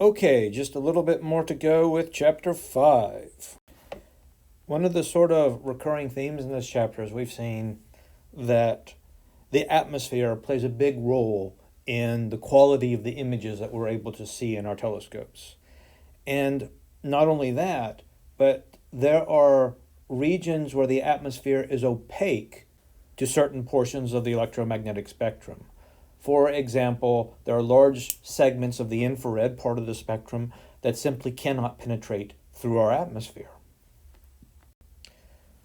Okay, just a little bit more to go with chapter 5. One of the sort of recurring themes in this chapter is we've seen that the atmosphere plays a big role in the quality of the images that we're able to see in our telescopes. And not only that, but there are regions where the atmosphere is opaque to certain portions of the electromagnetic spectrum. For example, there are large segments of the infrared part of the spectrum that simply cannot penetrate through our atmosphere.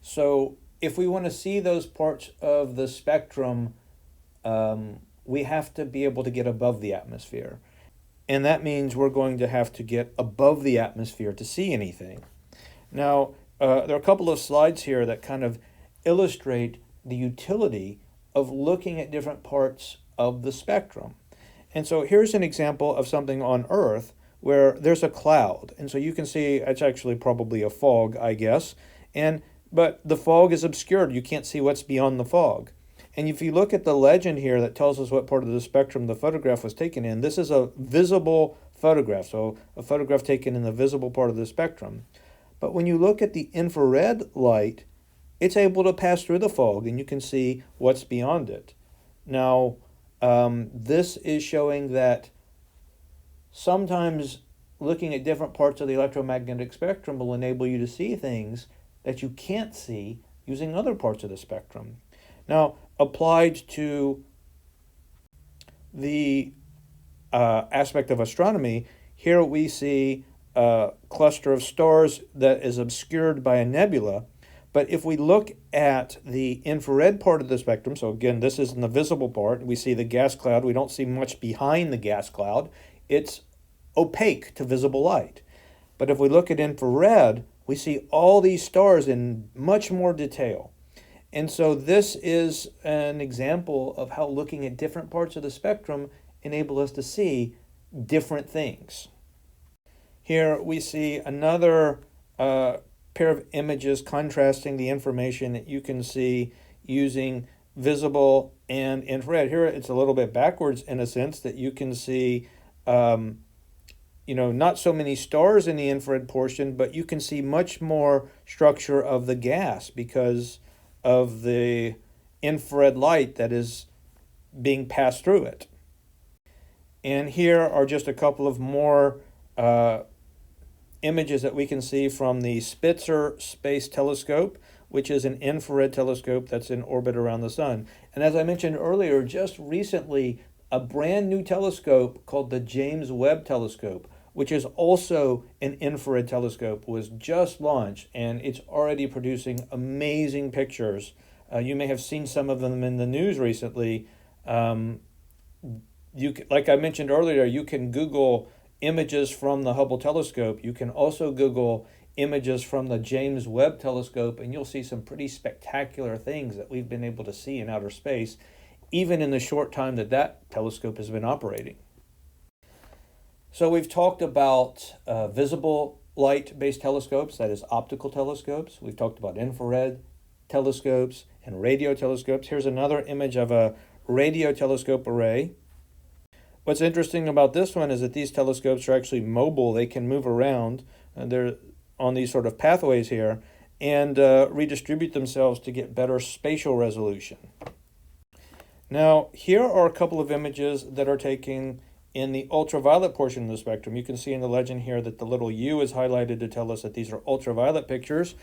So if we want to see those parts of the spectrum, we have to be able to get above the atmosphere. And that means we're going to have to get above the atmosphere to see anything. Now, there are a couple of slides here that kind of illustrate the utility of looking at different parts of the spectrum. And so here's an example of something on Earth where there's a cloud. And so you can see it's actually probably a fog, I guess. But the fog is obscured. You can't see what's beyond the fog. And if you look at the legend here that tells us what part of the spectrum the photograph was taken in, this is a visible photograph, so a photograph taken in the visible part of the spectrum. But when you look at the infrared light, it's able to pass through the fog and you can see what's beyond it. Now, this is showing that sometimes looking at different parts of the electromagnetic spectrum will enable you to see things that you can't see using other parts of the spectrum. Now, applied to the aspect of astronomy, here we see a cluster of stars that is obscured by a nebula. But if we look at the infrared part of the spectrum, so again, this is in the visible part, we see the gas cloud. We don't see much behind the gas cloud. It's opaque to visible light. But if we look at infrared, we see all these stars in much more detail. And so this is an example of how looking at different parts of the spectrum enable us to see different things. Here we see another pair of images contrasting the information that you can see using visible and infrared. Here it's a little bit backwards in a sense that you can see not so many stars in the infrared portion, but you can see much more structure of the gas because of the infrared light that is being passed through it. And here are just a couple of more images that we can see from the Spitzer Space Telescope, which is an infrared telescope that's in orbit around the sun. And as I mentioned earlier, just recently, a brand new telescope called the James Webb Telescope, which is also an infrared telescope, was just launched, and it's already producing amazing pictures. You may have seen some of them in the news recently. Like I mentioned earlier, you can Google images from the Hubble telescope. You can also Google images from the James Webb Telescope, and you'll see some pretty spectacular things that we've been able to see in outer space, even in the short time that that telescope has been operating. So we've talked about visible light-based telescopes, that is optical telescopes. We've talked about infrared telescopes and radio telescopes. Here's another image of a radio telescope array. What's interesting about this one is that these telescopes are actually mobile. They can move around. They're on these sort of pathways here and redistribute themselves to get better spatial resolution. Now, here are a couple of images that are taken in the ultraviolet portion of the spectrum. You can see in the legend here that the little U is highlighted to tell us that these are ultraviolet pictures.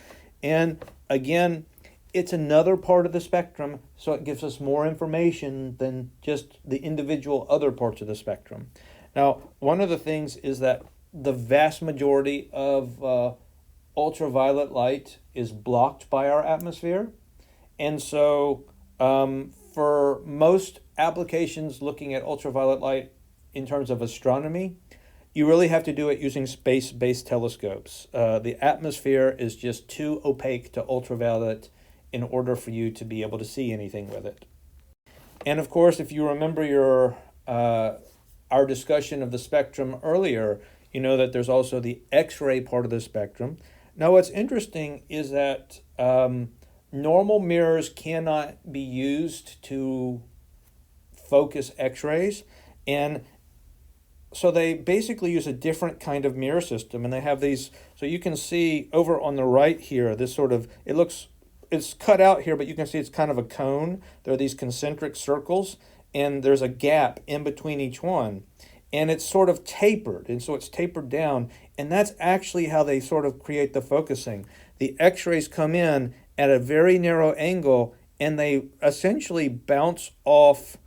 And again, it's another part of the spectrum, so it gives us more information than just the individual other parts of the spectrum. Now, one of the things is that the vast majority of ultraviolet light is blocked by our atmosphere. And so for most applications looking at ultraviolet light in terms of astronomy, you really have to do it using space-based telescopes. The atmosphere is just too opaque to ultraviolet in order for you to be able to see anything with it. And of course, if you remember our discussion of the spectrum earlier, you know that there's also the X-ray part of the spectrum. Now, what's interesting is that normal mirrors cannot be used to focus X-rays, and so they basically use a different kind of mirror system, and they have these. So you can see over on the right here, this sort of, it's cut out here, but you can see it's kind of a cone. There are these concentric circles, and there's a gap in between each one, and it's sort of tapered, and so it's tapered down, and that's actually how they sort of create the focusing. The X-rays come in at a very narrow angle, and they essentially bounce off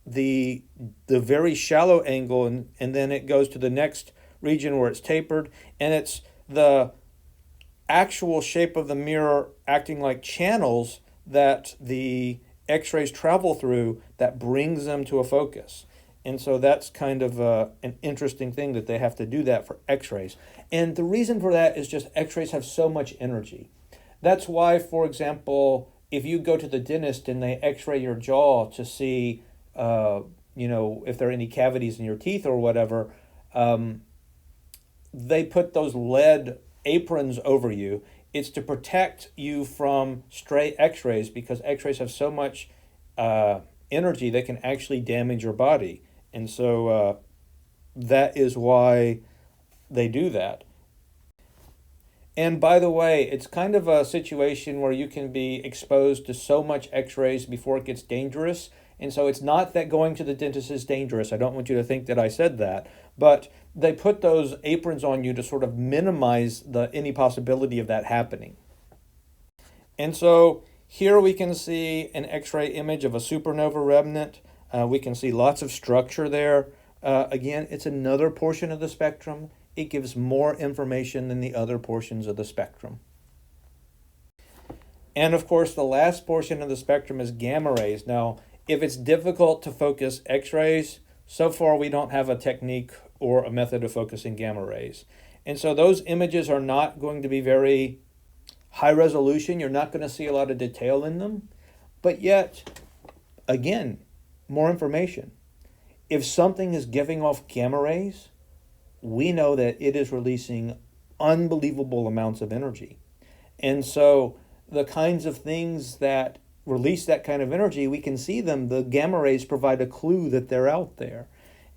the very shallow angle, and then it goes to the next region where it's tapered, and it's the actual shape of the mirror acting like channels that the X-rays travel through that brings them to a focus. And so that's kind of an interesting thing that they have to do that for X-rays. And the reason for that is just X-rays have so much energy. That's why, for example, if you go to the dentist and they X-ray your jaw to see, if there are any cavities in your teeth or whatever, they put those lead aprons over you. It's to protect you from stray X-rays, because X-rays have so much energy they can actually damage your body. And so that is why they do that. And by the way, it's kind of a situation where you can be exposed to so much X-rays before it gets dangerous. And so it's not that going to the dentist is dangerous. I don't want you to think that I said that. But they put those aprons on you to sort of minimize any possibility of that happening. And so here we can see an X-ray image of a supernova remnant. We can see lots of structure there. Again, it's another portion of the spectrum. It gives more information than the other portions of the spectrum. And of course, the last portion of the spectrum is gamma rays. Now, if it's difficult to focus X-rays, so far we don't have a technique or a method of focusing gamma rays. And so those images are not going to be very high resolution. You're not going to see a lot of detail in them. But yet, again, more information. If something is giving off gamma rays, we know that it is releasing unbelievable amounts of energy. And so the kinds of things that release that kind of energy, we can see them. The gamma rays provide a clue that they're out there.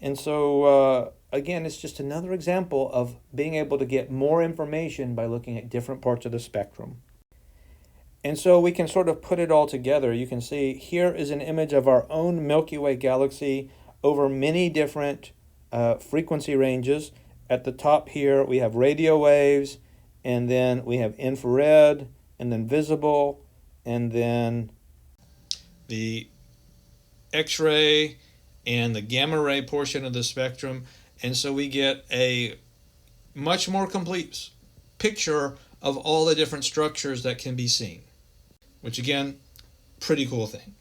And so, again, it's just another example of being able to get more information by looking at different parts of the spectrum. And so we can sort of put it all together. You can see here is an image of our own Milky Way galaxy over many different frequency ranges. At the top here, we have radio waves, and then we have infrared, and then visible, and then the X-ray and the gamma ray portion of the spectrum. And so we get a much more complete picture of all the different structures that can be seen, which again, pretty cool thing.